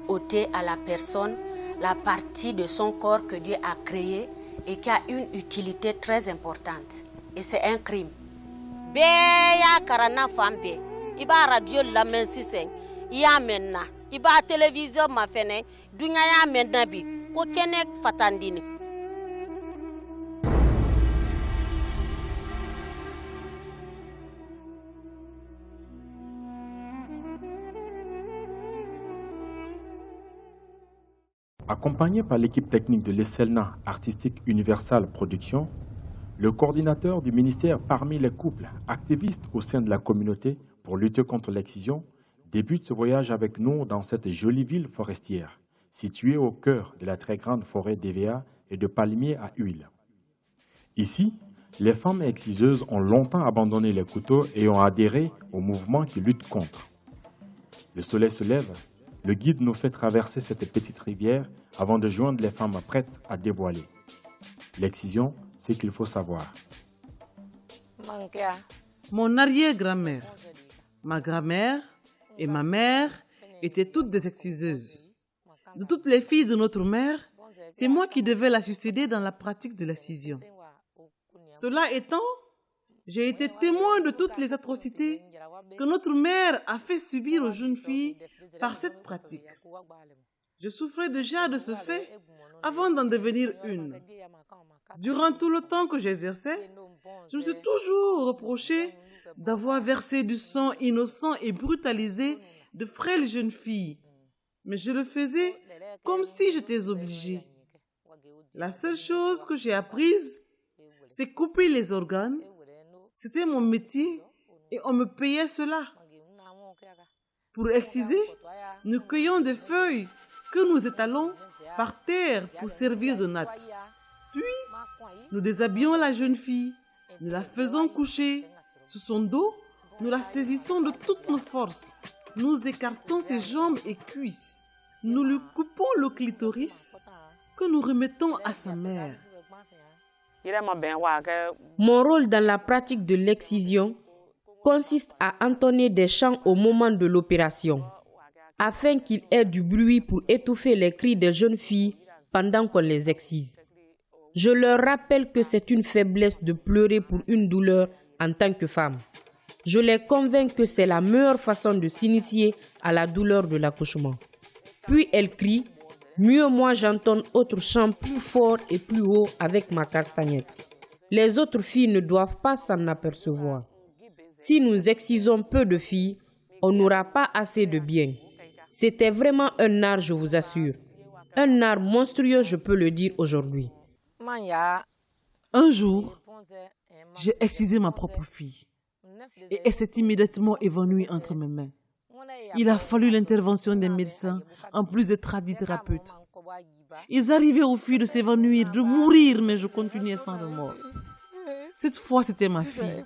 Ôter à la personne la partie de son corps que Dieu a créée et qui a une utilité très importante. Et c'est un crime. Beya karana fambe. Iba radio la mensisen. Ya menna. Iba télévision ma fene. Dunya ya menna bi. Ko kenek fatandini. Accompagné par l'équipe technique de l'ESSELNA Artistique Universal Production, le coordinateur du ministère parmi les couples activistes au sein de la communauté pour lutter contre l'excision débute ce voyage avec nous dans cette jolie ville forestière, située au cœur de la très grande forêt d'EVA et de palmiers à huile. Ici, les femmes exciseuses ont longtemps abandonné les couteaux et ont adhéré au mouvement qui lutte contre. Le soleil se lève. Le guide nous fait traverser cette petite rivière avant de joindre les femmes prêtes à dévoiler. L'excision, c'est qu'il faut savoir. Mon arrière-grand-mère, ma grand-mère et ma mère étaient toutes des exciseuses. De toutes les filles de notre mère, c'est moi qui devais la succéder dans la pratique de l'excision. Cela étant, j'ai été témoin de toutes les atrocités que notre mère a fait subir aux jeunes filles par cette pratique. Je souffrais déjà de ce fait avant d'en devenir une. Durant tout le temps que j'exerçais, je me suis toujours reproché d'avoir versé du sang innocent et brutalisé de frêles jeunes filles. Mais je le faisais comme si j'étais obligée. La seule chose que j'ai apprise, c'est couper les organes. C'était mon métier et on me payait cela. Pour exciser, nous cueillons des feuilles que nous étalons par terre pour servir de natte. Puis, nous déshabillons la jeune fille, nous la faisons coucher sur son dos, nous la saisissons de toutes nos forces, nous écartons ses jambes et cuisses, nous lui coupons le clitoris que nous remettons à sa mère. Mon rôle dans la pratique de l'excision consiste à entonner des chants au moment de l'opération, afin qu'il ait du bruit pour étouffer les cris des jeunes filles pendant qu'on les excise. Je leur rappelle que c'est une faiblesse de pleurer pour une douleur en tant que femme. Je les convainc que c'est la meilleure façon de s'initier à la douleur de l'accouchement. Puis elles crient. Mieux moi j'entonne autre chant plus fort et plus haut avec ma castagnette. Les autres filles ne doivent pas s'en apercevoir. Si nous excisons peu de filles, on n'aura pas assez de biens. C'était vraiment un art, je vous assure. Un art monstrueux, je peux le dire aujourd'hui. Un jour, j'ai excisé ma propre fille et elle s'est immédiatement évanouie entre mes mains. Il a fallu l'intervention des médecins, en plus des tradithérapeutes. Ils arrivaient au fil de s'évanouir, de mourir, mais je continuais sans remords. Cette fois, c'était ma fille.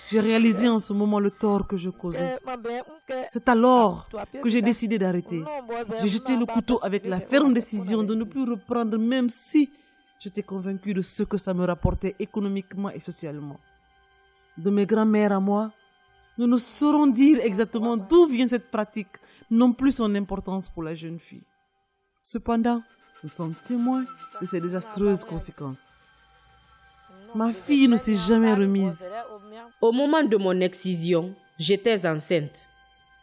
J'ai réalisé en ce moment le tort que je causais. C'est alors que j'ai décidé d'arrêter. J'ai jeté le couteau avec la ferme décision de ne plus reprendre, même si j'étais convaincue de ce que ça me rapportait économiquement et socialement. De mes grands-mères à moi, nous ne saurons dire exactement d'où vient cette pratique, non plus son importance pour la jeune fille. Cependant, nous sommes témoins de ces désastreuses conséquences. Ma fille ne s'est jamais remise. Au moment de mon excision, j'étais enceinte,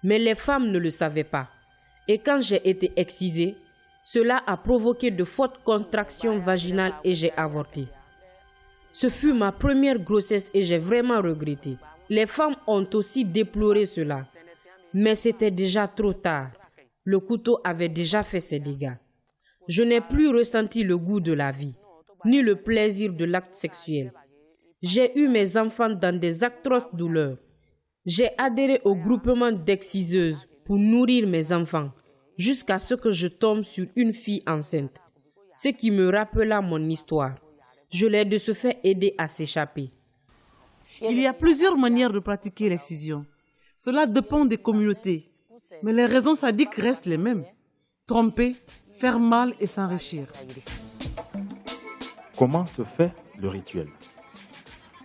mais les femmes ne le savaient pas. Et quand j'ai été excisée, cela a provoqué de fortes contractions vaginales et j'ai avorté. Ce fut ma première grossesse et j'ai vraiment regretté. Les femmes ont aussi déploré cela. Mais c'était déjà trop tard. Le couteau avait déjà fait ses dégâts. Je n'ai plus ressenti le goût de la vie, ni le plaisir de l'acte sexuel. J'ai eu mes enfants dans des atroces douleurs. J'ai adhéré au groupement d'exciseuses pour nourrir mes enfants, jusqu'à ce que je tombe sur une fille enceinte, ce qui me rappela mon histoire. Je l'ai de ce fait aidé à s'échapper. Il y a plusieurs manières de pratiquer l'excision. Cela dépend des communautés, mais les raisons sadiques restent les mêmes. Tromper, faire mal et s'enrichir. Comment se fait le rituel?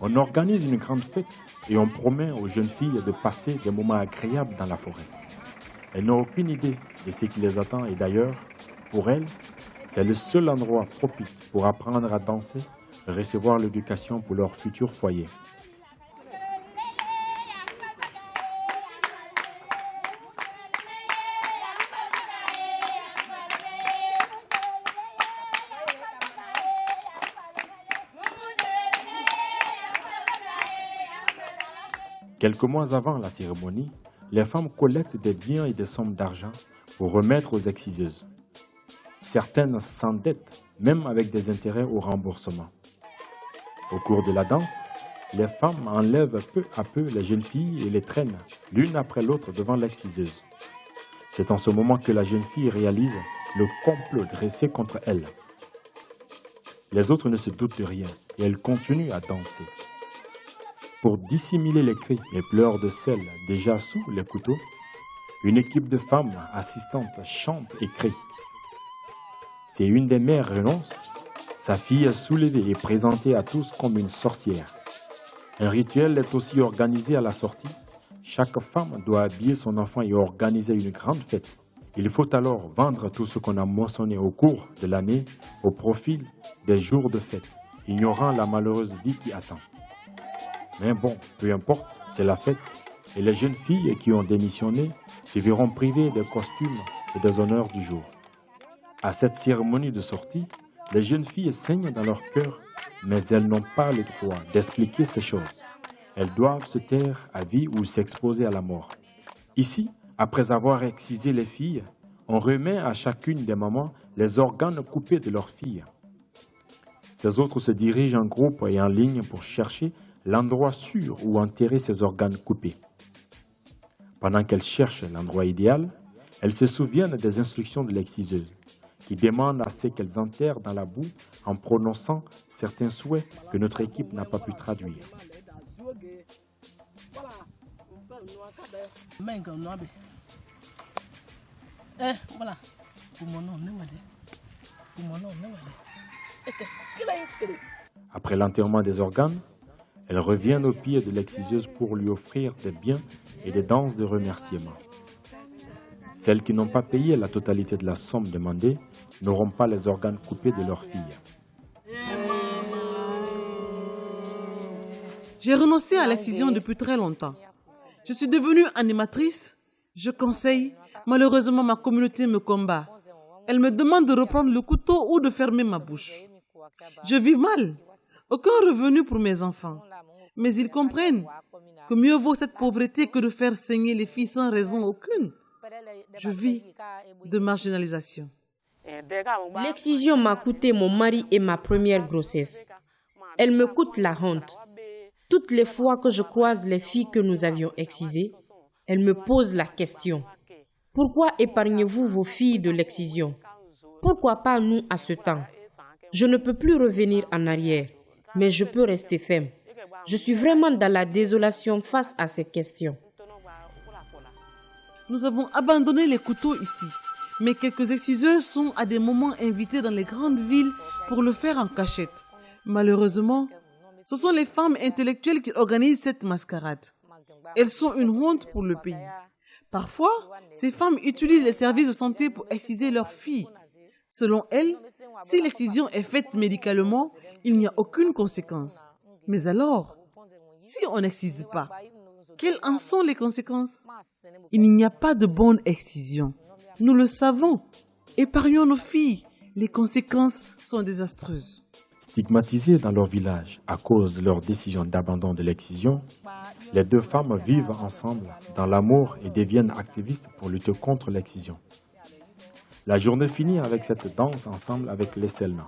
On organise une grande fête et on promet aux jeunes filles de passer des moments agréables dans la forêt. Elles n'ont aucune idée de ce qui les attend et d'ailleurs, pour elles, c'est le seul endroit propice pour apprendre à danser et recevoir l'éducation pour leur futur foyer. Quelques mois avant la cérémonie, les femmes collectent des biens et des sommes d'argent pour remettre aux exciseuses. Certaines s'endettent, même avec des intérêts au remboursement. Au cours de la danse, les femmes enlèvent peu à peu les jeunes filles et les traînent l'une après l'autre devant l'exciseuse. C'est en ce moment que la jeune fille réalise le complot dressé contre elle. Les autres ne se doutent de rien et elles continuent à danser. Pour dissimuler les cris et pleurs de celles déjà sous les couteaux, une équipe de femmes assistantes chante et crie. Si une des mères renonce, sa fille est soulevée et présentée à tous comme une sorcière. Un rituel est aussi organisé à la sortie. Chaque femme doit habiller son enfant et organiser une grande fête. Il faut alors vendre tout ce qu'on a moissonné au cours de l'année au profit des jours de fête, ignorant la malheureuse vie qui attend. Mais bon, peu importe, c'est la fête. Et les jeunes filles qui ont démissionné se verront privées des costumes et des honneurs du jour. À cette cérémonie de sortie, les jeunes filles saignent dans leur cœur, mais elles n'ont pas le droit d'expliquer ces choses. Elles doivent se taire à vie ou s'exposer à la mort. Ici, après avoir excisé les filles, on remet à chacune des mamans les organes coupés de leurs filles. Ces autres se dirigent en groupe et en ligne pour chercher l'endroit sûr où enterrer ces organes coupés. Pendant qu'elles cherchent l'endroit idéal, elles se souviennent des instructions de l'exciseuse, qui demande à ce qu'elles enterrent dans la boue en prononçant certains souhaits que notre équipe n'a pas pu traduire. Après l'enterrement des organes, elles reviennent au pied de l'exciseuse pour lui offrir des biens et des danses de remerciement. Celles qui n'ont pas payé la totalité de la somme demandée n'auront pas les organes coupés de leurs filles. J'ai renoncé à l'excision depuis très longtemps. Je suis devenue animatrice, je conseille. Malheureusement, ma communauté me combat. Elle me demande de reprendre le couteau ou de fermer ma bouche. Je vis mal. Aucun revenu pour mes enfants. Mais ils comprennent que mieux vaut cette pauvreté que de faire saigner les filles sans raison aucune. Je vis de marginalisation. L'excision m'a coûté mon mari et ma première grossesse. Elle me coûte la honte. Toutes les fois que je croise les filles que nous avions excisées, elles me posent la question. Pourquoi épargnez-vous vos filles de l'excision? Pourquoi pas nous à ce temps? Je ne peux plus revenir en arrière, mais je peux rester ferme. Je suis vraiment dans la désolation face à ces questions. Nous avons abandonné les couteaux ici, mais quelques exciseuses sont à des moments invitées dans les grandes villes pour le faire en cachette. Malheureusement, ce sont les femmes intellectuelles qui organisent cette mascarade. Elles sont une honte pour le pays. Parfois, ces femmes utilisent les services de santé pour exciser leurs filles. Selon elles, si l'excision est faite médicalement, il n'y a aucune conséquence. Mais alors, si on n'excise pas, quelles en sont les conséquences? Il n'y a pas de bonne excision. Nous le savons. Épargnons nos filles. Les conséquences sont désastreuses. Stigmatisées dans leur village à cause de leur décision d'abandon de l'excision, les deux femmes vivent ensemble dans l'amour et deviennent activistes pour lutter contre l'excision. La journée finit avec cette danse ensemble avec les Selna.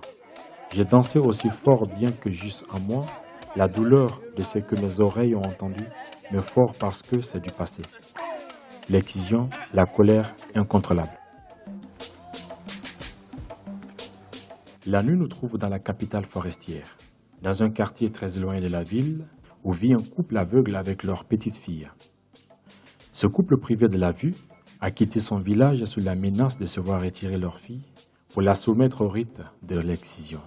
J'ai dansé aussi fort bien que juste en moi, la douleur de ce que mes oreilles ont entendu, mais fort parce que c'est du passé. L'excision, la colère incontrôlable. La nuit nous trouve dans la capitale forestière, dans un quartier très éloigné de la ville, où vit un couple aveugle avec leur petite fille. Ce couple privé de la vue a quitté son village sous la menace de se voir retirer leur fille pour la soumettre au rite de l'excision.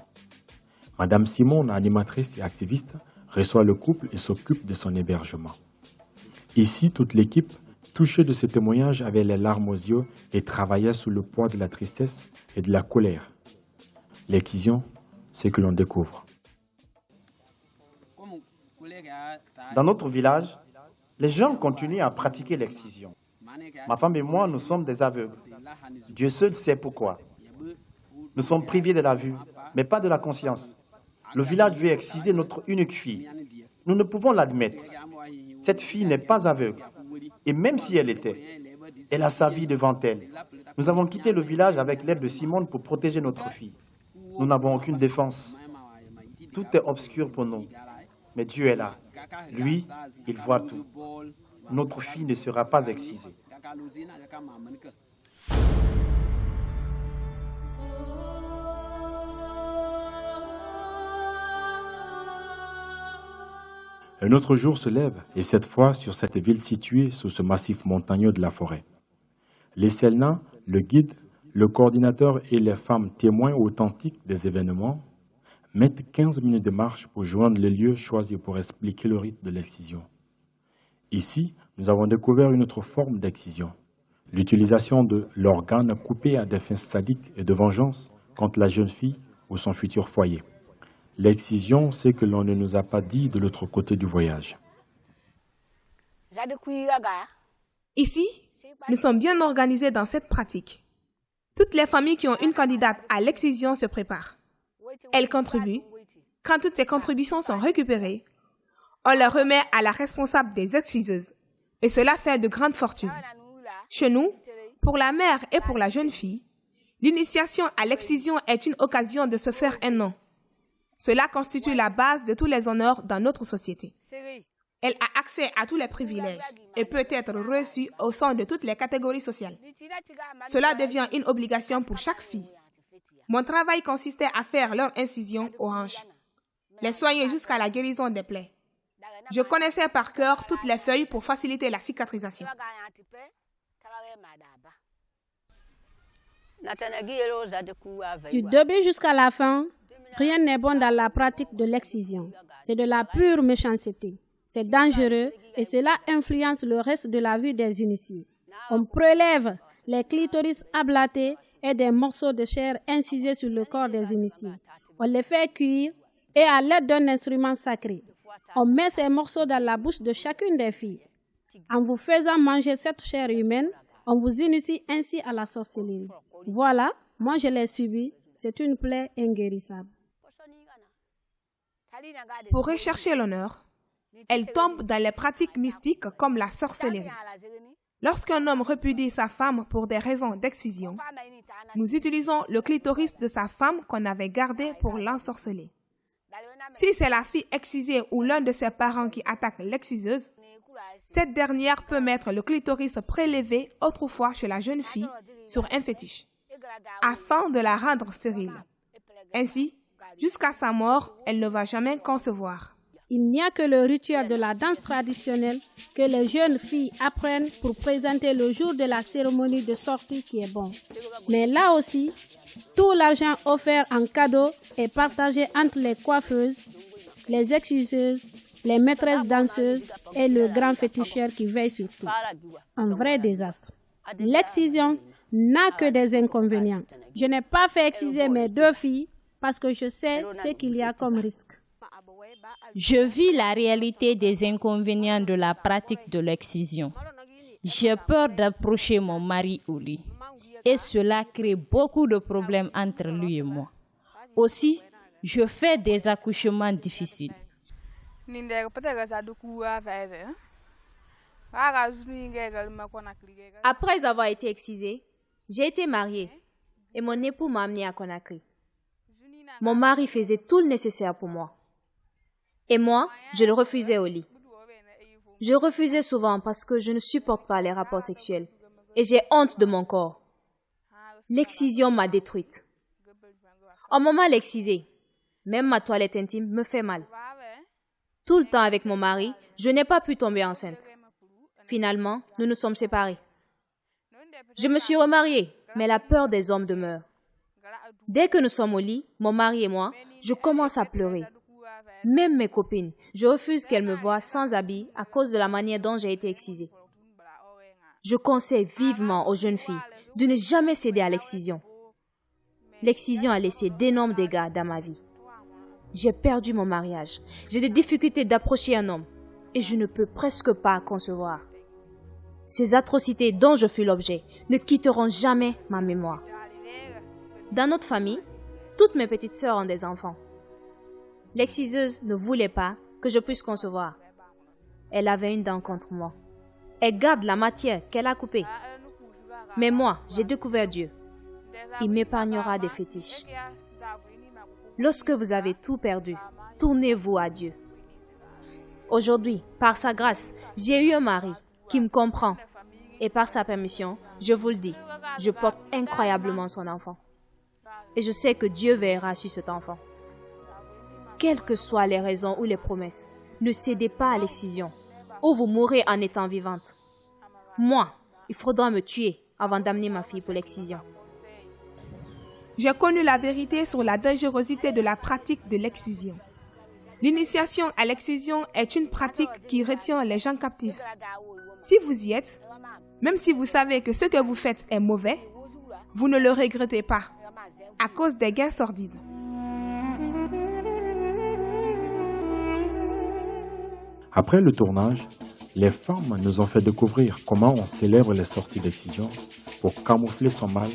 Madame Simone, animatrice et activiste, reçoit le couple et s'occupe de son hébergement. Ici, toute l'équipe, touchée de ce témoignage, avait les larmes aux yeux et travaillait sous le poids de la tristesse et de la colère. L'excision, c'est que l'on découvre. Dans notre village, les gens continuent à pratiquer l'excision. Ma femme et moi, nous sommes des aveugles. Dieu seul sait pourquoi. Nous sommes privés de la vue, mais pas de la conscience. Le village veut exciser notre unique fille. Nous ne pouvons l'admettre. Cette fille n'est pas aveugle. Et même si elle était, elle a sa vie devant elle. Nous avons quitté le village avec l'aide de Simone pour protéger notre fille. Nous n'avons aucune défense. Tout est obscur pour nous. Mais Dieu est là. Lui, il voit tout. Notre fille ne sera pas excisée. Un autre jour se lève, et cette fois sur cette ville située sous ce massif montagneux de la forêt. Les Selna, le guide, le coordinateur et les femmes témoins authentiques des événements mettent 15 minutes de marche pour joindre le lieu choisi pour expliquer le rite de l'excision. Ici, nous avons découvert une autre forme d'excision, l'utilisation de l'organe coupé à des fins sadiques et de vengeance contre la jeune fille ou son futur foyer. L'excision, c'est que l'on ne nous a pas dit de l'autre côté du voyage. Ici, nous sommes bien organisés dans cette pratique. Toutes les familles qui ont une candidate à l'excision se préparent. Elles contribuent. Quand toutes ces contributions sont récupérées, on les remet à la responsable des exciseuses. Et cela fait de grandes fortunes. Chez nous, pour la mère et pour la jeune fille, l'initiation à l'excision est une occasion de se faire un nom. Cela constitue la base de tous les honneurs dans notre société. Elle a accès à tous les privilèges et peut être reçue au sein de toutes les catégories sociales. Cela devient une obligation pour chaque fille. Mon travail consistait à faire leur incision aux hanches, les soigner jusqu'à la guérison des plaies. Je connaissais par cœur toutes les feuilles pour faciliter la cicatrisation. Du début jusqu'à la fin, rien n'est bon dans la pratique de l'excision. C'est de la pure méchanceté. C'est dangereux et cela influence le reste de la vie des initiés. On prélève les clitoris ablatés et des morceaux de chair incisés sur le corps des initiés. On les fait cuire et à l'aide d'un instrument sacré, on met ces morceaux dans la bouche de chacune des filles. En vous faisant manger cette chair humaine, on vous initie ainsi à la sorcellerie. Voilà, moi je l'ai subi, c'est une plaie inguérissable. Pour rechercher l'honneur, elle tombe dans les pratiques mystiques comme la sorcellerie. Lorsqu'un homme repudie sa femme pour des raisons d'excision, nous utilisons le clitoris de sa femme qu'on avait gardé pour l'ensorceler. Si c'est la fille excisée ou l'un de ses parents qui attaque l'exciseuse, cette dernière peut mettre le clitoris prélevé autrefois chez la jeune fille sur un fétiche, afin de la rendre stérile. Ainsi, jusqu'à sa mort, elle ne va jamais concevoir. Il n'y a que le rituel de la danse traditionnelle que les jeunes filles apprennent pour présenter le jour de la cérémonie de sortie qui est bon. Mais là aussi, tout l'argent offert en cadeau est partagé entre les coiffeuses, les exciseuses, les maîtresses danseuses et le grand féticheur qui veille sur tout. Un vrai désastre. L'excision n'a que des inconvénients. Je n'ai pas fait exciser mes deux filles parce que je sais ce qu'il y a comme risque. Je vis la réalité des inconvénients de la pratique de l'excision. J'ai peur d'approcher mon mari au lit. Et cela crée beaucoup de problèmes entre lui et moi. Aussi, Je fais des accouchements difficiles. Après avoir été excisée, j'ai été mariée et mon époux m'a amenée à Conakry. Mon mari faisait tout le nécessaire pour moi. Et moi, je le refusais au lit. Je refusais souvent parce que je ne supporte pas les rapports sexuels et j'ai honte de mon corps. L'excision m'a détruite. Au moment l'excisée, même ma toilette intime me fait mal. Tout le temps avec mon mari, je n'ai pas pu tomber enceinte. Finalement, nous nous sommes séparés. Je me suis remariée, mais la peur des hommes demeure. Dès que nous sommes au lit, mon mari et moi, je commence à pleurer. Même mes copines, je refuse qu'elles me voient sans habit à cause de la manière dont j'ai été excisée. Je conseille vivement aux jeunes filles de ne jamais céder à l'excision. L'excision a laissé d'énormes dégâts dans ma vie. J'ai perdu mon mariage. J'ai des difficultés d'approcher un homme et je ne peux presque pas concevoir. Ces atrocités dont je fus l'objet ne quitteront jamais ma mémoire. Dans notre famille, toutes mes petites sœurs ont des enfants. L'exciseuse ne voulait pas que je puisse concevoir. Elle avait une dent contre moi. Elle garde la matière qu'elle a coupée. Mais moi, j'ai découvert Dieu. Il m'épargnera des fétiches. Lorsque vous avez tout perdu, tournez-vous à Dieu. Aujourd'hui, par sa grâce, j'ai eu un mari qui me comprend. Et par sa permission, je vous le dis, je porte incroyablement son enfant. Et je sais que Dieu veillera sur cet enfant. Quelles que soient les raisons ou les promesses, ne cédez pas à l'excision, ou vous mourrez en étant vivante. Moi, il faudra me tuer avant d'amener ma fille pour l'excision. J'ai connu la vérité sur la dangerosité de la pratique de l'excision. L'initiation à l'excision est une pratique qui retient les gens captifs. Si vous y êtes, même si vous savez que ce que vous faites est mauvais, vous ne le regrettez pas à cause des gains sordides. Après le tournage, les femmes nous ont fait découvrir comment on célèbre les sorties d'excision pour camoufler son mal,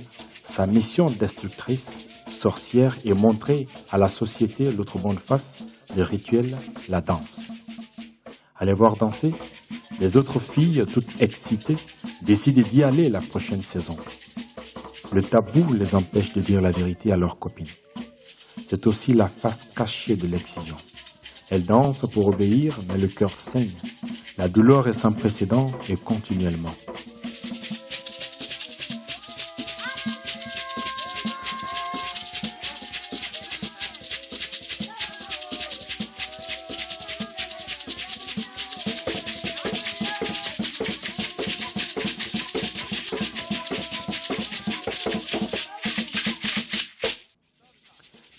sa mission destructrice, sorcière et montrer à la société l'autre bonne face, le rituel, la danse. Allez voir danser, les autres filles, toutes excitées, décident d'y aller la prochaine saison. Le tabou les empêche de dire la vérité à leurs copines. C'est aussi la face cachée de l'excision. Elles dansent pour obéir, mais le cœur saigne. La douleur est sans précédent et continuellement.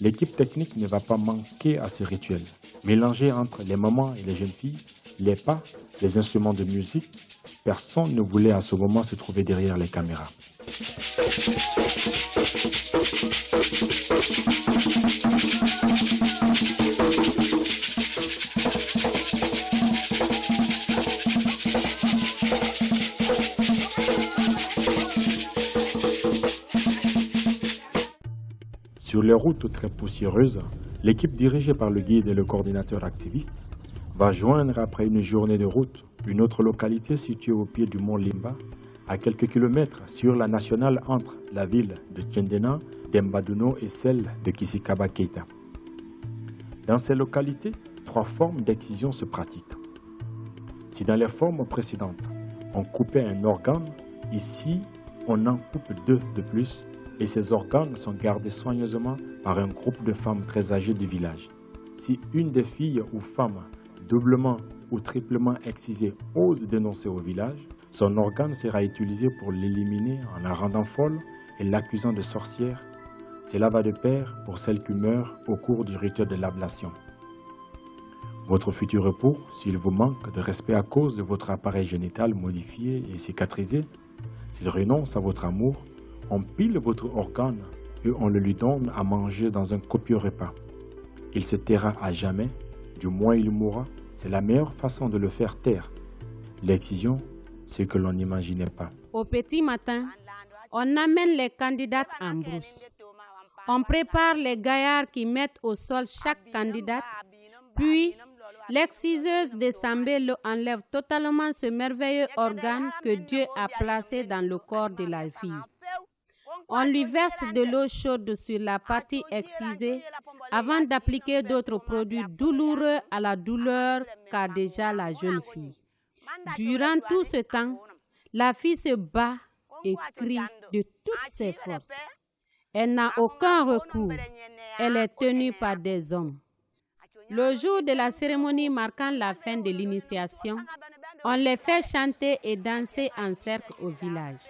L'équipe technique ne va pas manquer à ce rituel. Mélangé entre les mamans et les jeunes filles, les pas, les instruments de musique, personne ne voulait à ce moment se trouver derrière les caméras. Sur les routes très poussiéreuses, l'équipe dirigée par le guide et le coordinateur activiste va joindre après une journée de route une autre localité située au pied du mont Limba, à quelques kilomètres sur la nationale entre la ville de Tiendena, d'Embadouno et celle de Kisikaba Keita. Dans ces localités, 3 formes d'excision se pratiquent. Si dans les formes précédentes, on coupait un organe, ici, on en coupe 2 de plus et ces organes sont gardés soigneusement par un groupe de femmes très âgées du village. Si une des filles ou femmes doublement ou triplement excisée ose dénoncer au village, son organe sera utilisé pour l'éliminer en la rendant folle et l'accusant de sorcière. Cela va de pair pour celles qui meurent au cours du rituel de l'ablation. Votre futur époux, s'il vous manque de respect à cause de votre appareil génital modifié et cicatrisé, s'il renonce à votre amour, on pile votre organe et on le lui donne à manger dans un copieux repas. Il se taira à jamais, du moins il mourra. C'est la meilleure façon de le faire taire. L'excision, c'est que l'on n'imaginait pas. Au petit matin, on amène les candidates en brousse. On prépare les gaillards qui mettent au sol chaque candidate, puis l'exciseuse de Sambelo enlève totalement ce merveilleux organe que Dieu a placé dans le corps de la fille. On lui verse de l'eau chaude sur la partie excisée avant d'appliquer d'autres produits douloureux à la douleur qu'a déjà la jeune fille. Durant tout ce temps, la fille se bat et crie de toutes ses forces. Elle n'a aucun recours. Elle est tenue par des hommes. Le jour de la cérémonie marquant la fin de l'initiation, on les fait chanter et danser en cercle au village.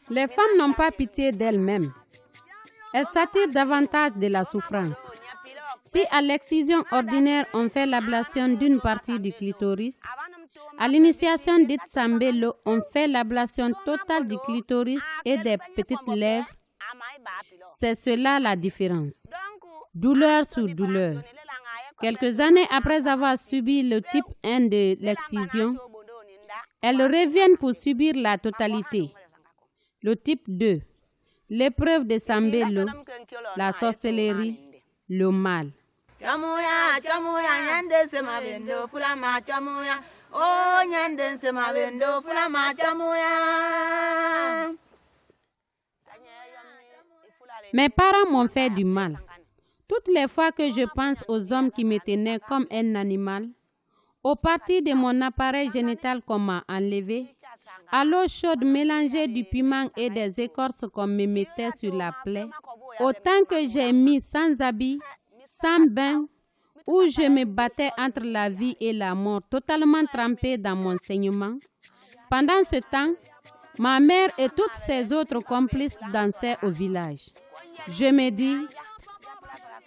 Les femmes n'ont pas pitié d'elles-mêmes. Elles s'attirent davantage de la souffrance. Si à l'excision ordinaire on fait l'ablation d'une partie du clitoris, à l'initiation dite Sambelo, on fait l'ablation totale du clitoris et des petites lèvres. C'est cela la différence. Douleur sur douleur. Quelques années après avoir subi le type 1 de l'excision, elles reviennent pour subir la totalité. Le type 2, l'épreuve de Sambelo, la sorcellerie, le mal. Mes parents m'ont fait du mal. Toutes les fois que je pense aux hommes qui me tenaient comme un animal, aux parties de mon appareil génital qu'on m'a enlevé, à l'eau chaude mélangée du piment et des écorces qu'on me mettait sur la plaie, au temps que j'ai mis sans habit, sans bain, où je me battais entre la vie et la mort, totalement trempée dans mon saignement. Pendant ce temps, ma mère et toutes ses autres complices dansaient au village. Je me dis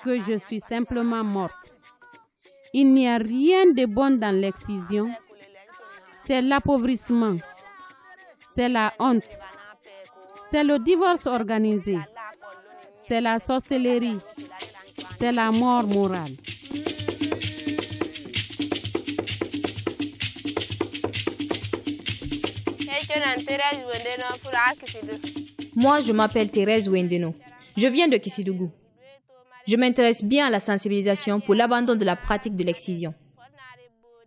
que je suis simplement morte. Il n'y a rien de bon dans l'excision. C'est l'appauvrissement. C'est la honte. C'est le divorce organisé. C'est la sorcellerie. C'est la mort morale. Moi, je m'appelle Thérèse Wendeno. Je viens de Kissidougou. Je m'intéresse bien à la sensibilisation pour l'abandon de la pratique de l'excision.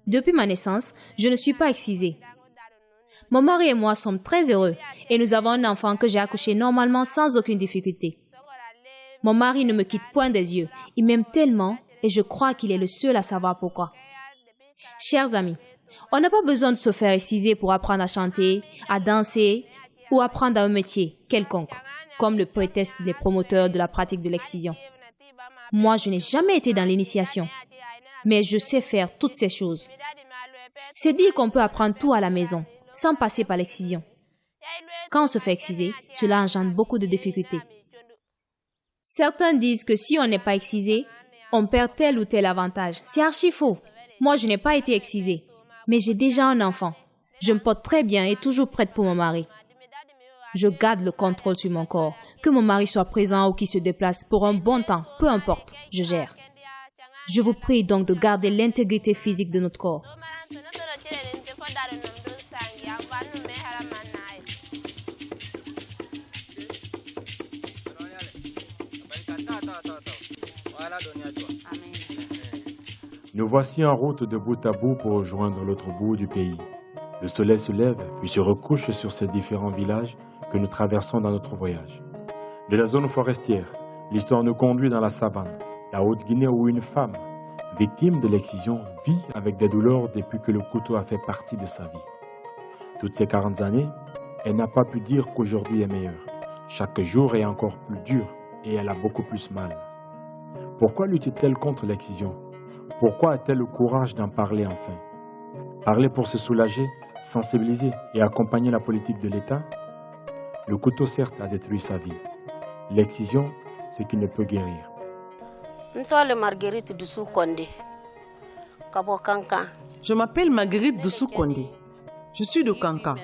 Depuis ma naissance, je ne suis pas excisée. Mon mari et moi sommes très heureux et nous avons un enfant que j'ai accouché normalement sans aucune difficulté. Mon mari ne me quitte point des yeux. Il m'aime tellement et je crois qu'il est le seul à savoir pourquoi. Chers amis, on n'a pas besoin de se faire exciser pour apprendre à chanter, à danser ou apprendre un métier quelconque, comme le prétextent les promoteurs de la pratique de l'excision. Moi, je n'ai jamais été dans l'initiation, mais je sais faire toutes ces choses. C'est dire qu'on peut apprendre tout à la maison, sans passer par l'excision. Quand on se fait exciser, cela engendre beaucoup de difficultés. Certains disent que si on n'est pas excisé, on perd tel ou tel avantage. C'est archi faux. Moi, je n'ai pas été excisée, mais j'ai déjà un enfant. Je me porte très bien et toujours prête pour mon mari. Je garde le contrôle sur mon corps. Que mon mari soit présent ou qu'il se déplace pour un bon temps, peu importe, je gère. Je vous prie donc de garder l'intégrité physique de notre corps. Nous voici en route de bout à bout pour rejoindre l'autre bout du pays. Le soleil se lève puis se recouche sur ces différents villages que nous traversons dans notre voyage. De la zone forestière, l'histoire nous conduit dans la savane, la Haute-Guinée où une femme, victime de l'excision, vit avec des douleurs depuis que le couteau a fait partie de sa vie. Toutes ces 40 années, elle n'a pas pu dire qu'aujourd'hui est meilleur. Chaque jour est encore plus dur et elle a beaucoup plus mal. Pourquoi lutte-t-elle contre l'excision? Pourquoi a-t-elle le courage d'en parler enfin? Parler pour se soulager, sensibiliser et accompagner la politique de l'État? Le couteau certes a détruit sa vie. L'excision, c'est qu'il ne peut guérir. Je m'appelle Marguerite Doussou Kondé. Je suis de Kanka.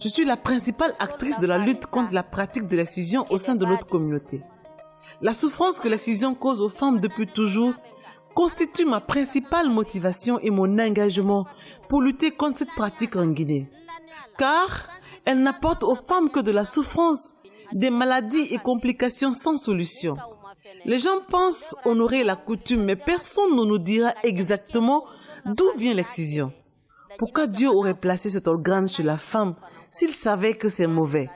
Je suis la principale actrice de la lutte contre la pratique de l'excision au sein de notre communauté. La souffrance que l'excision cause aux femmes depuis toujours constitue ma principale motivation et mon engagement pour lutter contre cette pratique en Guinée. Car elle n'apporte aux femmes que de la souffrance, des maladies et complications sans solution. Les gens pensent honorer la coutume, mais personne ne nous dira exactement d'où vient l'excision. Pourquoi Dieu aurait placé cet organe chez la femme s'il savait que c'est mauvais?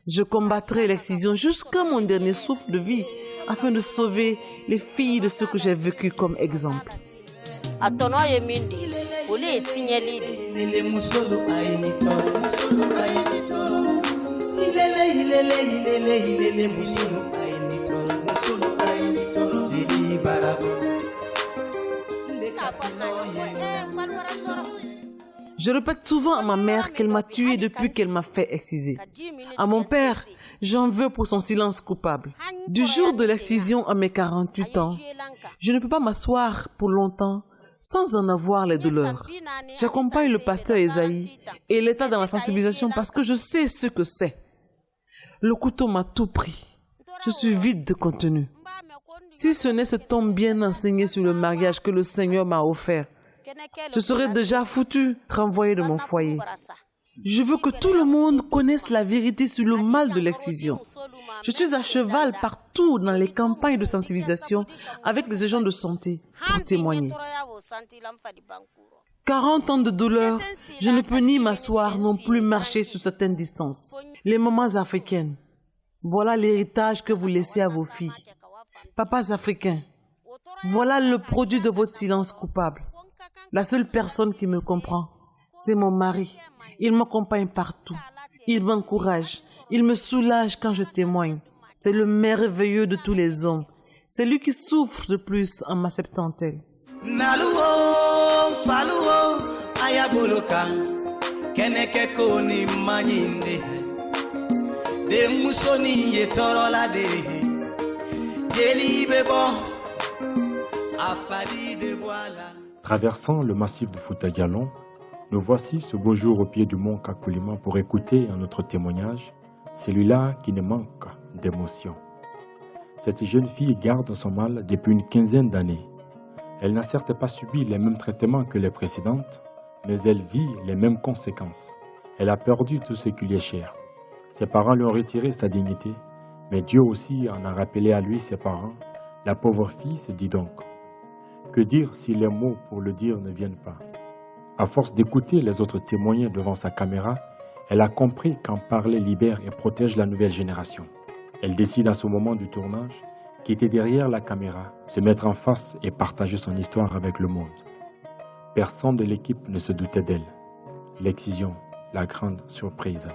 Je combattrai l'excision jusqu'à mon dernier souffle de vie afin de sauver les filles de ce que j'ai vécu comme exemple. Je répète souvent à ma mère qu'elle m'a tué depuis qu'elle m'a fait exciser. À mon père, j'en veux pour son silence coupable. Du jour de l'excision à mes 48 ans, je ne peux pas m'asseoir pour longtemps sans en avoir les douleurs. J'accompagne le pasteur Esaïe et l'État dans la sensibilisation parce que je sais ce que c'est. Le couteau m'a tout pris. Je suis vide de contenu. Si ce n'est ce ton bien enseigné sur le mariage que le Seigneur m'a offert, je serais déjà foutu, renvoyé de mon foyer. Je veux que tout le monde connaisse la vérité sur le mal de l'excision. Je suis à cheval partout dans les campagnes de sensibilisation avec les agents de santé pour témoigner. 40 ans de douleur, je ne peux ni m'asseoir non plus marcher sur certaines distances. Les mamans africaines, voilà l'héritage que vous laissez à vos filles. Papas africains, voilà le produit de votre silence coupable. La seule personne qui me comprend, c'est mon mari. Il m'accompagne partout. Il m'encourage. Il me soulage quand je témoigne. C'est le merveilleux de tous les hommes. C'est lui qui souffre de plus en m'acceptant tel. Traversant le massif de Fouta-Djallon, nous voici ce beau jour au pied du mont Kakoulima pour écouter un autre témoignage, celui-là qui ne manque d'émotion. Cette jeune fille garde son mal depuis une quinzaine d'années. Elle n'a certes pas subi les mêmes traitements que les précédentes, mais elle vit les mêmes conséquences. Elle a perdu tout ce qui lui est cher. Ses parents lui ont retiré sa dignité, mais Dieu aussi en a rappelé à lui ses parents. La pauvre fille se dit donc, que dire si les mots pour le dire ne viennent pas? À force d'écouter les autres témoigner devant sa caméra, elle a compris qu'en parler libère et protège la nouvelle génération. Elle décide à ce moment du tournage, qui était derrière la caméra, se mettre en face et partager son histoire avec le monde. Personne de l'équipe ne se doutait d'elle. L'excision, la grande surprise.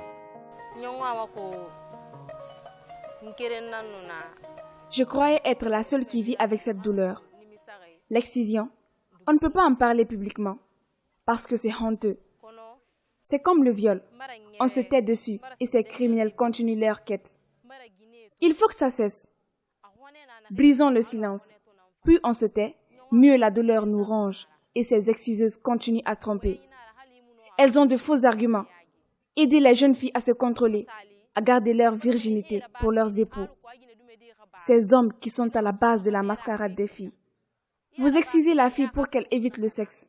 Je croyais être la seule qui vit avec cette douleur. L'excision, on ne peut pas en parler publiquement parce que c'est honteux. C'est comme le viol. On se tait dessus et ces criminels continuent leur quête. Il faut que ça cesse. Brisons le silence. Plus on se tait, mieux la douleur nous ronge et ces excuseuses continuent à tromper. Elles ont de faux arguments. Aidez les jeunes filles à se contrôler, à garder leur virginité pour leurs époux. Ces hommes qui sont à la base de la mascarade des filles. Vous excisez la fille pour qu'elle évite le sexe.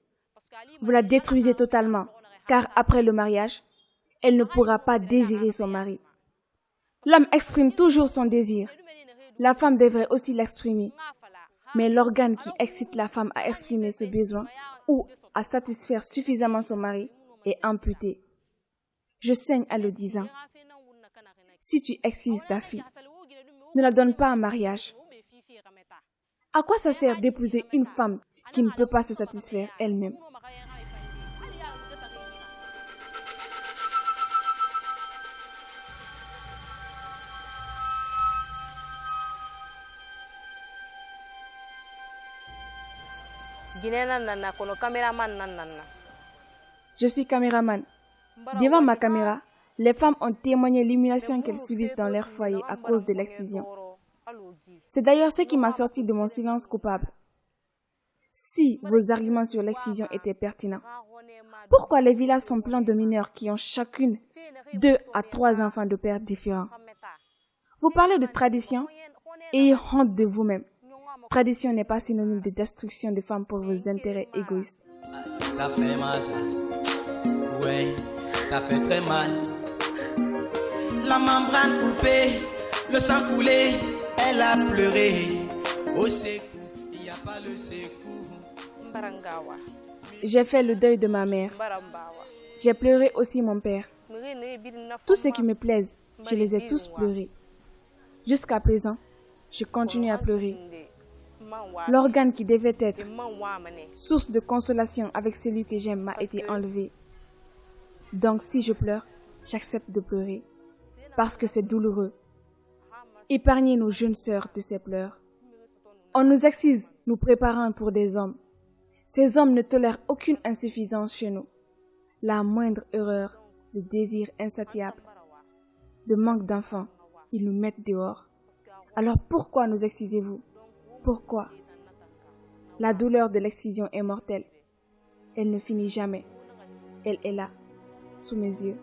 Vous la détruisez totalement, car après le mariage, elle ne pourra pas désirer son mari. L'homme exprime toujours son désir. La femme devrait aussi l'exprimer. Mais l'organe qui excite la femme à exprimer ce besoin ou à satisfaire suffisamment son mari est amputé. Je saigne en le disant. Si tu excises ta fille, ne la donne pas en mariage. À quoi ça sert d'épouser une femme qui ne peut pas se satisfaire elle-même? Je suis caméraman. Devant ma caméra, les femmes ont témoigné l'humiliation qu'elles subissent dans leur foyer à cause de l'excision. C'est d'ailleurs ce qui m'a sorti de mon silence coupable. Si vos arguments sur l'excision étaient pertinents, pourquoi les villages sont pleins de mineurs qui ont chacune 2 à 3 enfants de pères différents? Vous parlez de tradition, Ayez honte de vous-même. Tradition n'est pas synonyme de destruction des femmes pour vos intérêts égoïstes. Ça fait mal. Ouais, ça fait très mal. La membrane coupée, le sang coulé, elle a pleuré. Au sécou, il n'y a pas le sécou. J'ai fait le deuil de ma mère. J'ai pleuré aussi mon père. Tous ceux qui me plaisent, je les ai tous pleurés. Jusqu'à présent, je continue à pleurer. L'organe qui devait être source de consolation avec celui que j'aime m'a été enlevé. Donc si je pleure, j'accepte de pleurer, parce que c'est douloureux. Épargnez nos jeunes sœurs de ces pleurs. On nous excise, nous préparant pour des hommes. Ces hommes ne tolèrent aucune insuffisance chez nous. La moindre erreur, le désir insatiable, le manque d'enfants, ils nous mettent dehors. Alors pourquoi nous excisez-vous? Pourquoi? La douleur de l'excision est mortelle. Elle ne finit jamais. Elle est là, sous mes yeux.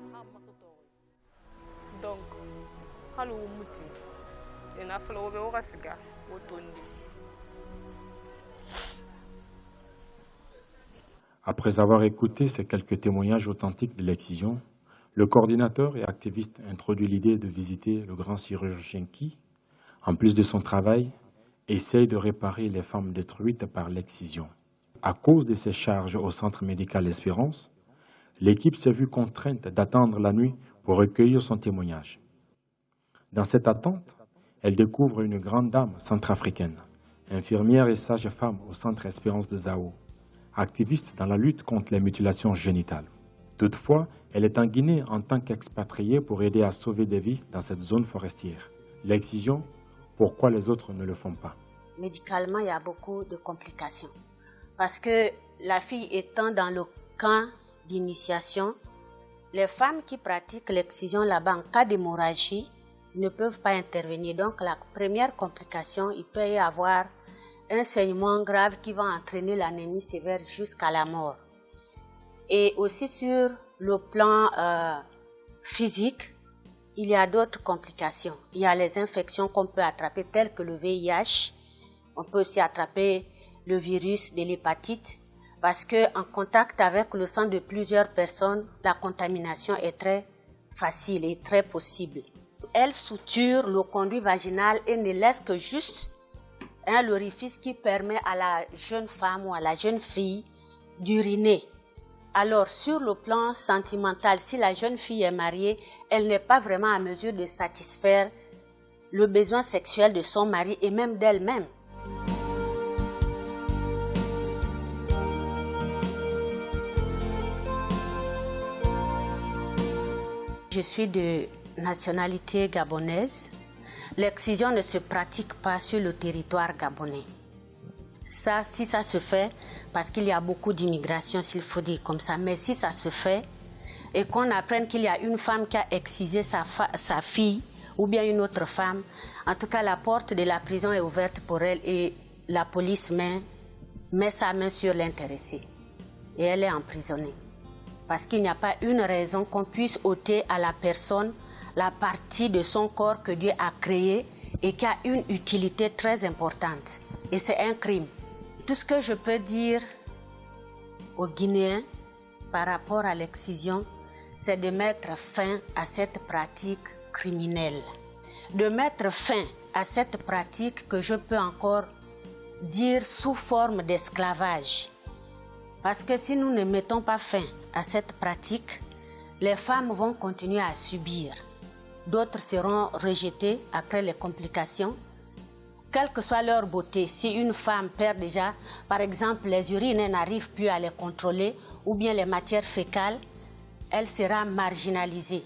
Après avoir écouté ces quelques témoignages authentiques de l'excision, le coordinateur et activiste introduit l'idée de visiter le grand chirurgien qui, en plus de son travail, essaye de réparer les femmes détruites par l'excision. À cause de ses charges au centre médical Espérance, l'équipe s'est vue contrainte d'attendre la nuit pour recueillir son témoignage. Dans cette attente, elle découvre une grande dame centrafricaine, infirmière et sage-femme au centre Espérance de Zao, activiste dans la lutte contre les mutilations génitales. Toutefois, elle est en Guinée en tant qu'expatriée pour aider à sauver des vies dans cette zone forestière. L'excision, pourquoi les autres ne le font pas? Médicalement, il y a beaucoup de complications. Parce que la fille étant dans le camp d'initiation, les femmes qui pratiquent l'excision là-bas en cas d'hémorragie ne peuvent pas intervenir. Donc la première complication, il peut y avoir un saignement grave qui va entraîner l'anémie sévère jusqu'à la mort. Et aussi sur le plan physique, il y a d'autres complications. Il y a les infections qu'on peut attraper telles que le VIH. On peut aussi attraper le virus de l'hépatite parce qu'en contact avec le sang de plusieurs personnes, la contamination est très facile et très possible. Elle suture le conduit vaginal et ne laisse que juste l'orifice qui permet à la jeune femme ou à la jeune fille d'uriner. Alors, sur le plan sentimental, si la jeune fille est mariée, elle n'est pas vraiment à mesure de satisfaire le besoin sexuel de son mari et même d'elle-même. Je suis de nationalité gabonaise. L'excision ne se pratique pas sur le territoire gabonais. Ça, si ça se fait, parce qu'il y a beaucoup d'immigration, s'il faut dire comme ça, mais si ça se fait et qu'on apprenne qu'il y a une femme qui a excisé sa fille ou bien une autre femme, en tout cas la porte de la prison est ouverte pour elle et la police met sa main sur l'intéressée et elle est emprisonnée. Parce qu'il n'y a pas une raison qu'on puisse ôter à la personne la partie de son corps que Dieu a créée et qui a une utilité très importante. Et c'est un crime. Tout ce que je peux dire aux Guinéens par rapport à l'excision, c'est de mettre fin à cette pratique criminelle. De mettre fin à cette pratique que je peux encore dire sous forme d'esclavage. Parce que si nous ne mettons pas fin à cette pratique, les femmes vont continuer à subir. D'autres seront rejetées après les complications. Quelle que soit leur beauté, si une femme perd déjà, par exemple, les urines, elle n'arrive plus à les contrôler, ou bien les matières fécales, elle sera marginalisée.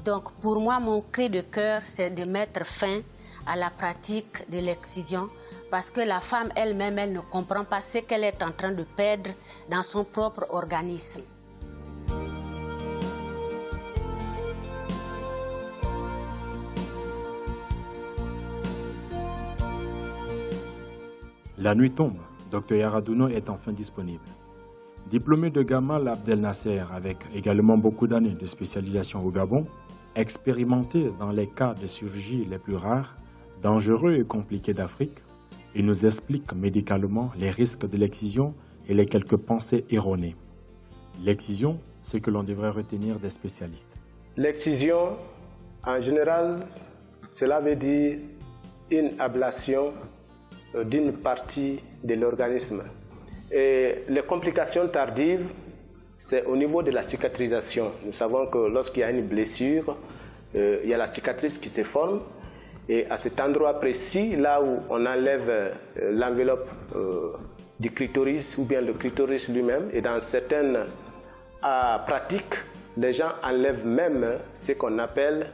Donc, pour moi, mon cri de cœur, c'est de mettre fin à la pratique de l'excision, parce que la femme elle-même, elle ne comprend pas ce qu'elle est en train de perdre dans son propre organisme. La nuit tombe, Dr Yaradouno est enfin disponible. Diplômé de Gamal Abdel Nasser avec également beaucoup d'années de spécialisation au Gabon, expérimenté dans les cas de chirurgie les plus rares, dangereux et compliqué d'Afrique, il nous explique médicalement les risques de l'excision et les quelques pensées erronées. L'excision, ce que l'on devrait retenir des spécialistes. L'excision, en général, cela veut dire une ablation d'une partie de l'organisme. Et les complications tardives, c'est au niveau de la cicatrisation. Nous savons que lorsqu'il y a une blessure, il y a la cicatrice qui se forme. Et à cet endroit précis, là où on enlève l'enveloppe du clitoris ou bien le clitoris lui-même, et dans certaines pratiques, les gens enlèvent même ce qu'on appelle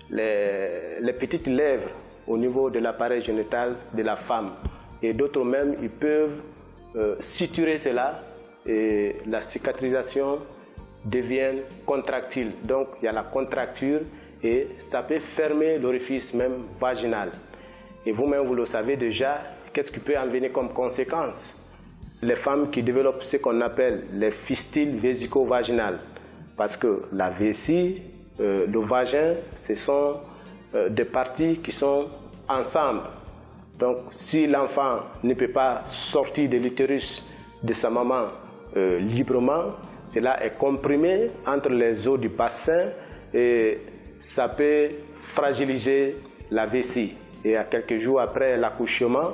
les petites lèvres au niveau de l'appareil génital de la femme. Et d'autres même, ils peuvent suturer cela et la cicatrisation devient contractile. Donc il y a la contracture et ça peut fermer l'orifice même vaginal. Et vous-même, vous le savez déjà, qu'est-ce qui peut en venir comme conséquence? Les femmes qui développent ce qu'on appelle les fistules vésico-vaginales. Parce que la vessie, le vagin, ce sont des parties qui sont ensemble. Donc si l'enfant ne peut pas sortir de l'utérus de sa maman librement, cela est comprimé entre les os du bassin et ça peut fragiliser la vessie. Et à quelques jours après l'accouchement,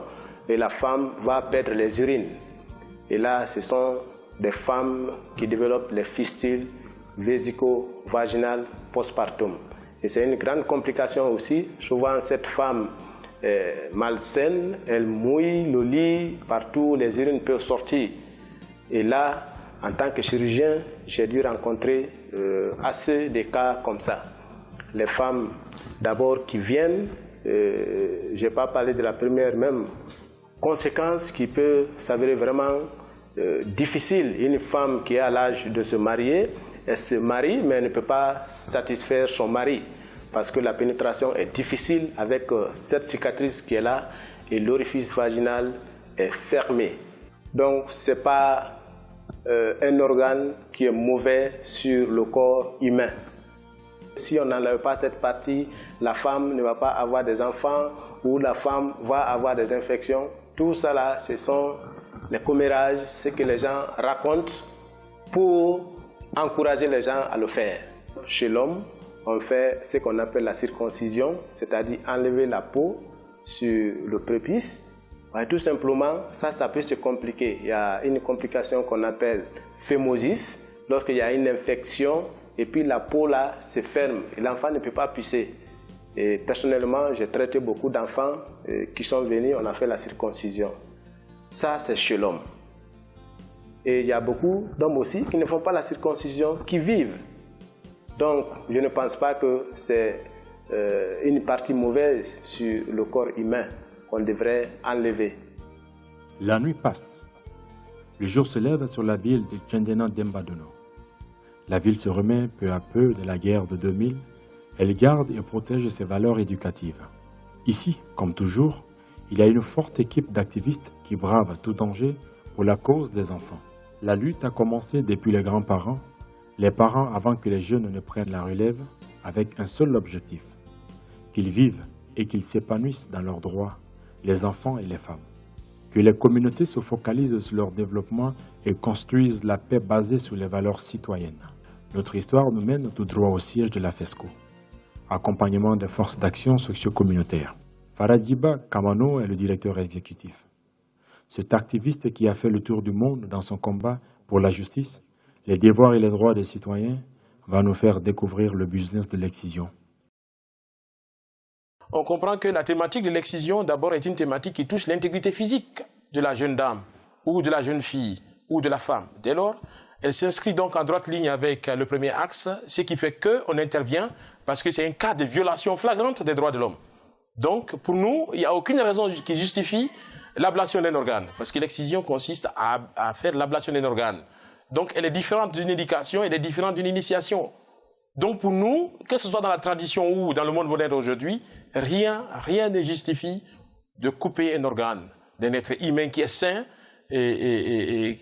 la femme va perdre les urines. Et là, ce sont des femmes qui développent les fistules vésico-vaginales postpartum. Et c'est une grande complication aussi. Souvent, cette femme est malsaine, elle mouille le lit, partout les urines peuvent sortir. Et là, en tant que chirurgien, j'ai dû rencontrer assez de cas comme ça. Les femmes d'abord qui viennent, je n'ai pas parlé de la première même conséquence qui peut s'avérer vraiment difficile. Une femme qui est à l'âge de se marier, elle se marie mais elle ne peut pas satisfaire son mari parce que la pénétration est difficile avec cette cicatrice qui est là et l'orifice vaginal est fermé. Donc ce n'est pas un organe qui est mauvais sur le corps humain. Si on n'enlève pas cette partie, la femme ne va pas avoir des enfants ou la femme va avoir des infections. Tout ça là, ce sont les commérages, ce que les gens racontent pour encourager les gens à le faire. Chez l'homme, on fait ce qu'on appelle la circoncision, c'est-à-dire enlever la peau sur le prépuce. Et tout simplement, ça peut se compliquer. Il y a une complication qu'on appelle phémosis, lorsqu'il y a une infection et puis la peau là se ferme et l'enfant ne peut pas pisser. Et personnellement, j'ai traité beaucoup d'enfants qui sont venus, on a fait la circoncision. Ça, c'est chez l'homme. Et il y a beaucoup d'hommes aussi qui ne font pas la circoncision, qui vivent. Donc, je ne pense pas que c'est une partie mauvaise sur le corps humain qu'on devrait enlever. La nuit passe. Le jour se lève sur la ville de Tchendena Dembadono. La ville se remet peu à peu de la guerre de 2000. Elle garde et protège ses valeurs éducatives. Ici, comme toujours, il y a une forte équipe d'activistes qui bravent tout danger pour la cause des enfants. La lutte a commencé depuis les grands-parents, les parents avant que les jeunes ne prennent la relève, avec un seul objectif, qu'ils vivent et qu'ils s'épanouissent dans leurs droits, les enfants et les femmes. Que les communautés se focalisent sur leur développement et construisent la paix basée sur les valeurs citoyennes. Notre histoire nous mène tout droit au siège de la FESCO. Accompagnement des forces d'action socio-communautaires. Faradiba Kamano est le directeur exécutif. Cet activiste qui a fait le tour du monde dans son combat pour la justice, les devoirs et les droits des citoyens, va nous faire découvrir le business de l'excision. On comprend que la thématique de l'excision, d'abord, est une thématique qui touche l'intégrité physique de la jeune dame, ou de la jeune fille, ou de la femme. Dès lors, elle s'inscrit donc en droite ligne avec le premier axe, ce qui fait qu'on intervient parce que c'est un cas de violation flagrante des droits de l'homme. Donc, pour nous, il n'y a aucune raison qui justifie l'ablation d'un organe, parce que l'excision consiste à faire l'ablation d'un organe. Donc, elle est différente d'une éducation, elle est différente d'une initiation. Donc, pour nous, que ce soit dans la tradition ou dans le monde moderne aujourd'hui, rien ne justifie de couper un organe d'un être humain qui est sain et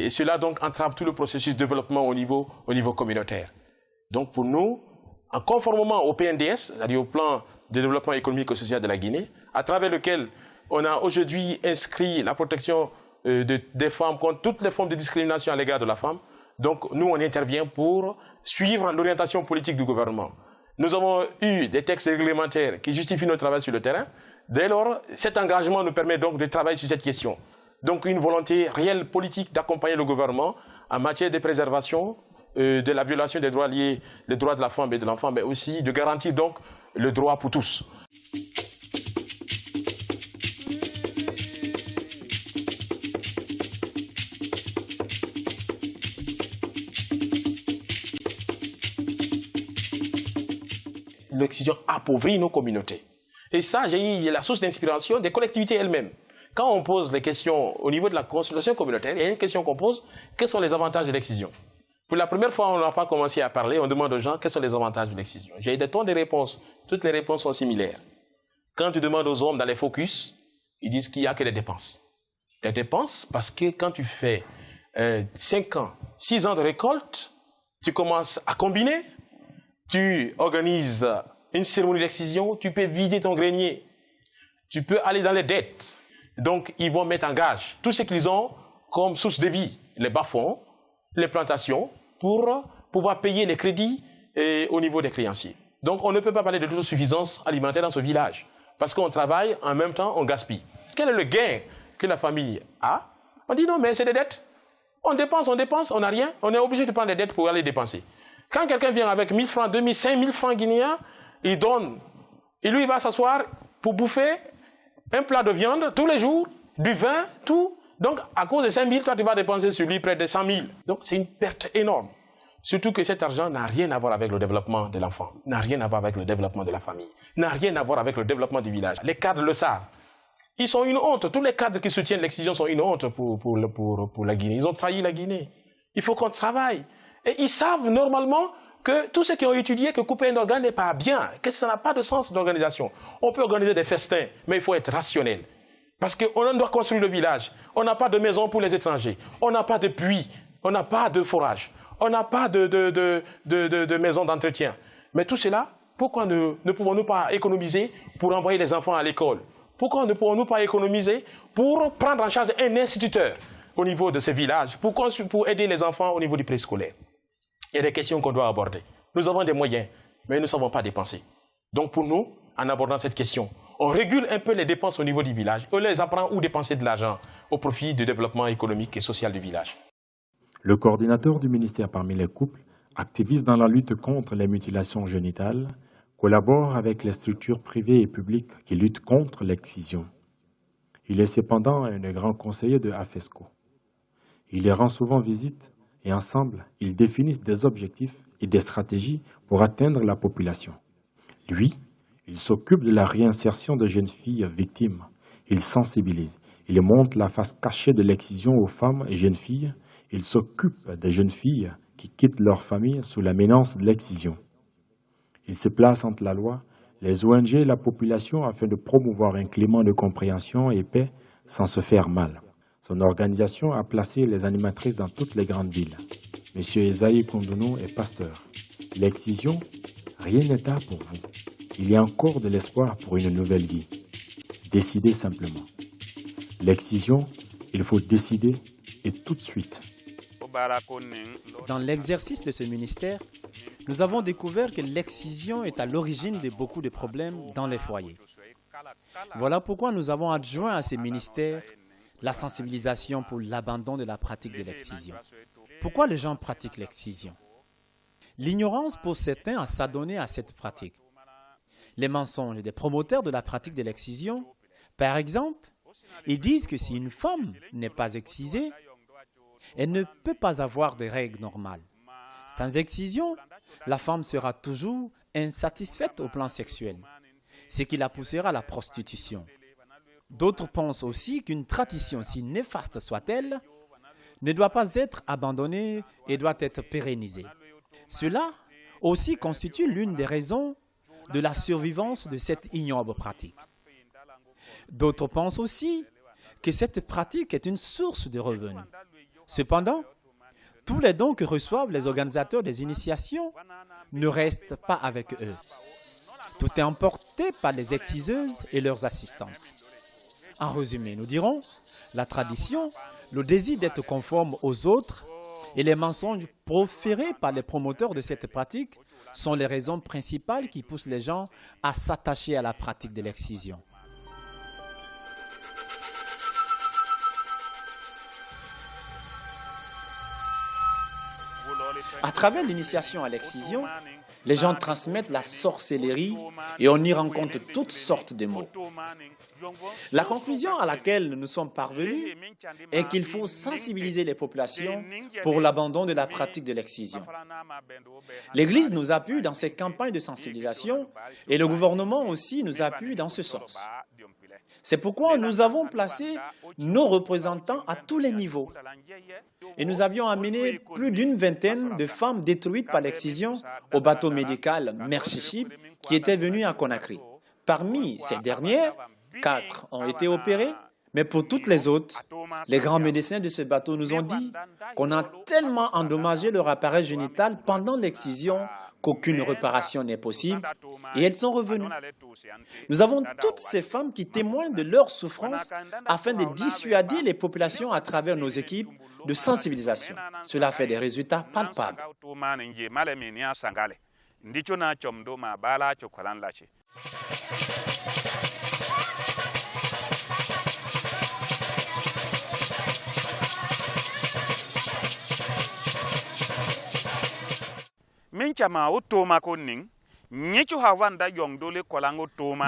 cela donc entrave tout le processus de développement au niveau communautaire. Donc, pour nous, en conformément au PNDS, c'est-à-dire au plan de développement économique et social de la Guinée, à travers lequel on a aujourd'hui inscrit la protection des femmes contre toutes les formes de discrimination à l'égard de la femme. Donc nous, on intervient pour suivre l'orientation politique du gouvernement. Nous avons eu des textes réglementaires qui justifient notre travail sur le terrain. Dès lors, cet engagement nous permet donc de travailler sur cette question. Donc une volonté réelle politique d'accompagner le gouvernement en matière de préservation de la violation des droits liés aux droits de la femme et de l'enfant, mais aussi de garantir donc le droit pour tous. L'excision appauvrit nos communautés. Et ça, j'ai la source d'inspiration des collectivités elles-mêmes. Quand on pose les questions au niveau de la consultation communautaire, il y a une question qu'on pose, quels sont les avantages de l'excision? Pour la première fois, on n'a pas commencé à parler, on demande aux gens quels sont les avantages de l'excision. J'ai eu des tonnes de réponses, toutes les réponses sont similaires. Quand tu demandes aux hommes dans les focus, ils disent qu'il n'y a que des dépenses. Des dépenses parce que quand tu fais 5 ans, 6 ans de récolte, tu commences à combiner, tu organises une cérémonie d'excision, tu peux vider ton grenier, tu peux aller dans les dettes. Donc, ils vont mettre en gage tout ce qu'ils ont comme source de vie, les bas-fonds, les plantations, pour pouvoir payer les crédits au niveau des créanciers. Donc, on ne peut pas parler de autosuffisance alimentaire dans ce village, parce qu'on travaille, en même temps, on gaspille. Quel est le gain que la famille a? On dit non, mais c'est des dettes. On dépense, on n'a rien. On est obligé de prendre des dettes pour aller dépenser. Quand quelqu'un vient avec 1000 francs, 2000, 5000 francs guinéens, il donne. Et lui, il va s'asseoir pour bouffer un plat de viande tous les jours, du vin, tout. Donc, à cause de 5000, toi, tu vas dépenser sur lui près de 100 000. Donc, c'est une perte énorme. Surtout que cet argent n'a rien à voir avec le développement de l'enfant, n'a rien à voir avec le développement de la famille, n'a rien à voir avec le développement du village. Les cadres le savent. Ils sont une honte. Tous les cadres qui soutiennent l'excision sont une honte pour la Guinée. Ils ont trahi la Guinée. Il faut qu'on travaille. Et ils savent normalement que tous ceux qui ont étudié que couper un organe n'est pas bien, que ça n'a pas de sens d'organisation. On peut organiser des festins, mais il faut être rationnel. Parce qu'on doit construire le village. On n'a pas de maison pour les étrangers. On n'a pas de puits. On n'a pas de forage. On n'a pas de maison d'entretien. Mais tout cela, pourquoi ne pouvons-nous pas économiser pour envoyer les enfants à l'école? Pourquoi ne pouvons-nous pas économiser pour prendre en charge un instituteur au niveau de ces villages, pour aider les enfants au niveau du préscolaire? Il y a des questions qu'on doit aborder. Nous avons des moyens, mais nous ne savons pas dépenser. Donc pour nous, en abordant cette question, on régule un peu les dépenses au niveau du village. On les apprend où dépenser de l'argent au profit du développement économique et social du village. Le coordinateur du ministère parmi les couples, activiste dans la lutte contre les mutilations génitales, collabore avec les structures privées et publiques qui luttent contre l'excision. Il est cependant un grand conseiller de AFESCO. Il les rend souvent visite et ensemble, ils définissent des objectifs et des stratégies pour atteindre la population. Lui, il s'occupe de la réinsertion de jeunes filles victimes. Il sensibilise. Il montre la face cachée de l'excision aux femmes et jeunes filles. Il s'occupe des jeunes filles qui quittent leur famille sous la menace de l'excision. Il se place entre la loi, les ONG et la population afin de promouvoir un climat de compréhension et paix sans se faire mal. Son organisation a placé les animatrices dans toutes les grandes villes. M. Esaïe Kondounou est pasteur. L'excision, rien n'est tard pour vous. Il y a encore de l'espoir pour une nouvelle vie. Décidez simplement. L'excision, il faut décider et tout de suite. Dans l'exercice de ce ministère, nous avons découvert que l'excision est à l'origine de beaucoup de problèmes dans les foyers. Voilà pourquoi nous avons adjoint à ces ministères la sensibilisation pour l'abandon de la pratique de l'excision. Pourquoi les gens pratiquent l'excision? L'ignorance pousse certains à s'adonner à cette pratique. Les mensonges des promoteurs de la pratique de l'excision, par exemple, ils disent que si une femme n'est pas excisée, elle ne peut pas avoir de règles normales. Sans excision, la femme sera toujours insatisfaite au plan sexuel, ce qui la poussera à la prostitution. D'autres pensent aussi qu'une tradition, si néfaste soit-elle, ne doit pas être abandonnée et doit être pérennisée. Cela aussi constitue l'une des raisons de la survivance de cette ignoble pratique. D'autres pensent aussi que cette pratique est une source de revenus. Cependant, tous les dons que reçoivent les organisateurs des initiations ne restent pas avec eux. Tout est emporté par les exciseuses et leurs assistantes. En résumé, nous dirons, la tradition, le désir d'être conforme aux autres et les mensonges proférés par les promoteurs de cette pratique sont les raisons principales qui poussent les gens à s'attacher à la pratique de l'excision. À travers l'initiation à l'excision, les gens transmettent la sorcellerie et on y rencontre toutes sortes de mots. La conclusion à laquelle nous sommes parvenus est qu'il faut sensibiliser les populations pour l'abandon de la pratique de l'excision. L'Église nous appuie dans ces campagnes de sensibilisation et le gouvernement aussi nous appuie dans ce sens. C'est pourquoi nous avons placé nos représentants à tous les niveaux. Et nous avions amené plus d'une vingtaine de femmes détruites par l'excision au bateau médical Merchichib qui était venu à Conakry. Parmi ces dernières, 4 ont été opérées, mais pour toutes les autres, les grands médecins de ce bateau nous ont dit qu'on a tellement endommagé leur appareil génital pendant l'excision qu'aucune réparation n'est possible et elles sont revenues. Nous avons toutes ces femmes qui témoignent de leur souffrance afin de dissuader les populations à travers nos équipes de sensibilisation. Cela fait des résultats palpables.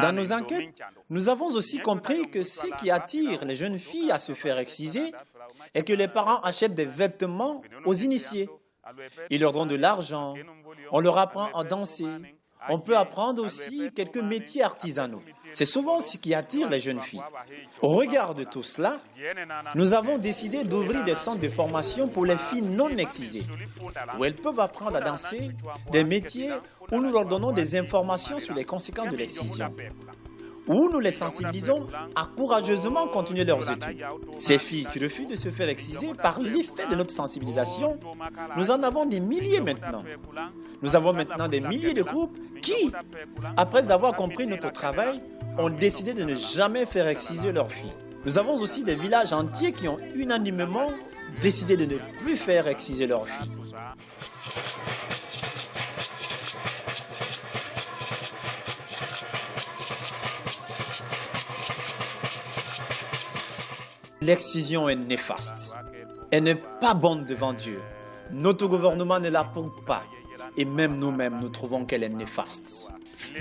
Dans nos enquêtes, nous avons aussi compris que ce qui attire les jeunes filles à se faire exciser est que les parents achètent des vêtements aux initiés. Ils leur donnent de l'argent, on leur apprend à danser. On peut apprendre aussi quelques métiers artisanaux. C'est souvent ce qui attire les jeunes filles. Au regard de tout cela, nous avons décidé d'ouvrir des centres de formation pour les filles non excisées, où elles peuvent apprendre à danser, des métiers où nous leur donnons des informations sur les conséquences de l'excision, où nous les sensibilisons à courageusement continuer leurs études. Ces filles qui refusent de se faire exciser par l'effet de notre sensibilisation, nous en avons des milliers maintenant. Nous avons maintenant des milliers de couples qui, après avoir compris notre travail, ont décidé de ne jamais faire exciser leurs filles. Nous avons aussi des villages entiers qui ont unanimement décidé de ne plus faire exciser leurs filles. L'excision est néfaste. Elle n'est pas bonne devant Dieu. Notre gouvernement ne l'approuve pas. Et même nous-mêmes, nous trouvons qu'elle est néfaste.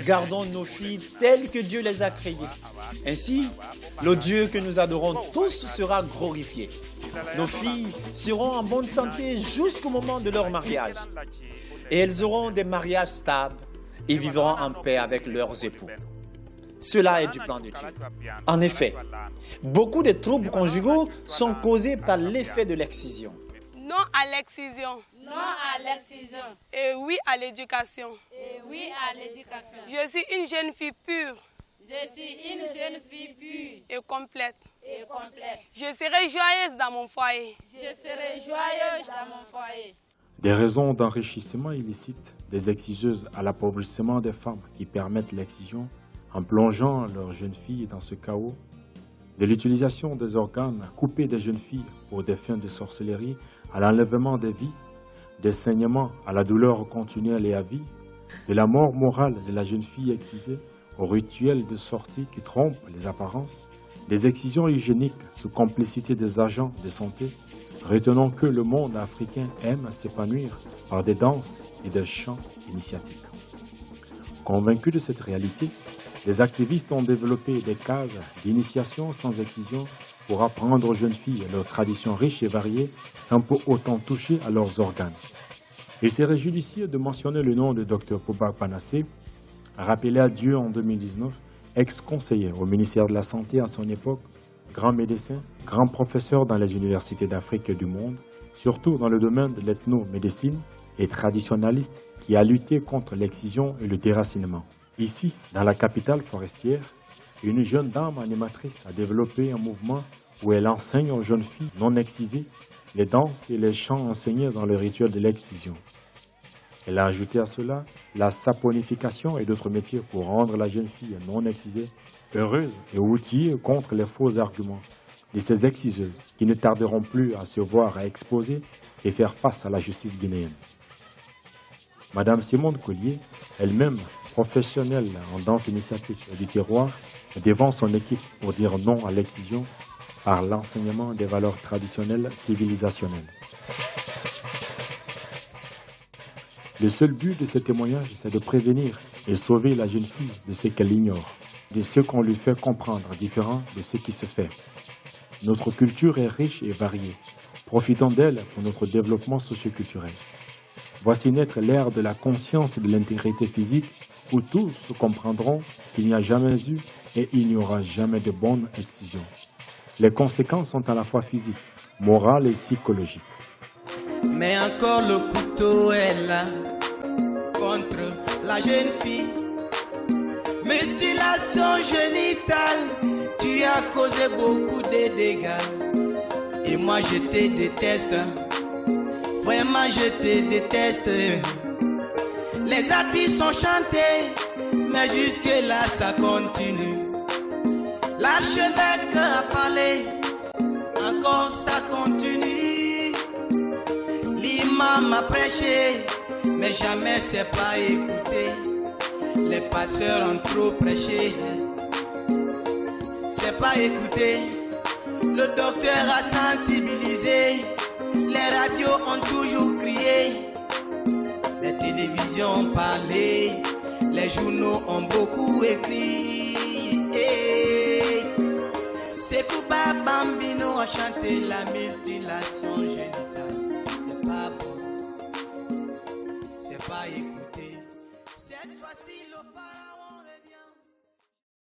Gardons nos filles telles que Dieu les a créées. Ainsi, le Dieu que nous adorons tous sera glorifié. Nos filles seront en bonne santé jusqu'au moment de leur mariage. Et elles auront des mariages stables et vivront en paix avec leurs époux. Cela est du plan de Dieu. En effet, beaucoup de troubles conjugaux sont causés par l'effet de l'excision. Non à l'excision. Non à l'excision. Et oui à l'éducation. Et oui à l'éducation. Je suis une jeune fille pure. Je suis une jeune fille pure. Et complète. Et complète. Je serai joyeuse dans mon foyer. Je serai joyeuse dans mon foyer. Des raisons d'enrichissement illicite des exciseuses à l'appauvrissement des femmes qui permettent l'excision en plongeant leurs jeunes filles dans ce chaos, de l'utilisation des organes coupés des jeunes filles pour des fins de sorcellerie à l'enlèvement des vies, des saignements à la douleur continuelle et à vie, de la mort morale de la jeune fille excisée au rituel de sortie qui trompe les apparences, des excisions hygiéniques sous complicité des agents de santé, retenons que le monde africain aime s'épanouir par des danses et des chants initiatiques. Convaincus de cette réalité, les activistes ont développé des cases d'initiation sans excision pour apprendre aux jeunes filles leurs traditions riches et variées sans pour autant toucher à leurs organes. Il serait judicieux de mentionner le nom de Dr Pouba Panassé, rappelé à Dieu en 2019, ex-conseiller au ministère de la Santé à son époque, grand médecin, grand professeur dans les universités d'Afrique et du monde, surtout dans le domaine de l'ethnomédecine et traditionnaliste qui a lutté contre l'excision et le déracinement. Ici, dans la capitale forestière, une jeune dame animatrice a développé un mouvement où elle enseigne aux jeunes filles non excisées les danses et les chants enseignés dans le rituel de l'excision. Elle a ajouté à cela la saponification et d'autres métiers pour rendre la jeune fille non excisée heureuse et outillée contre les faux arguments de ces exciseuses qui ne tarderont plus à se voir exposer et faire face à la justice guinéenne. Madame Simone Collier, elle-même professionnelle en danse initiatique du terroir, devant son équipe pour dire non à l'excision par l'enseignement des valeurs traditionnelles civilisationnelles. Le seul but de ce témoignage, c'est de prévenir et sauver la jeune fille de ce qu'elle ignore, de ce qu'on lui fait comprendre différent de ce qui se fait. Notre culture est riche et variée. Profitons d'elle pour notre développement socioculturel. Voici naître l'ère de la conscience et de l'intégrité physique où tous comprendront qu'il n'y a jamais eu et il n'y aura jamais de bonne excision. Les conséquences sont à la fois physiques, morales et psychologiques. Mais encore le couteau est là contre la jeune fille. Mutilation génitale, tu as causé beaucoup de dégâts. Et moi je te déteste, vraiment je te déteste. Les artistes sont chantés, mais jusque là ça continue. L'archevêque a parlé, encore ça continue. L'imam a prêché, mais jamais c'est pas écouté. Les pasteurs ont trop prêché, c'est pas écouté. Le docteur a sensibilisé, les radios ont toujours crié, les télévisions ont parlé, les journaux ont beaucoup écrit. C'est Kuba Bambino a chanté la mutilation génitale. C'est pas bon, c'est pas écouté. Cette fois-ci le pharaon revient.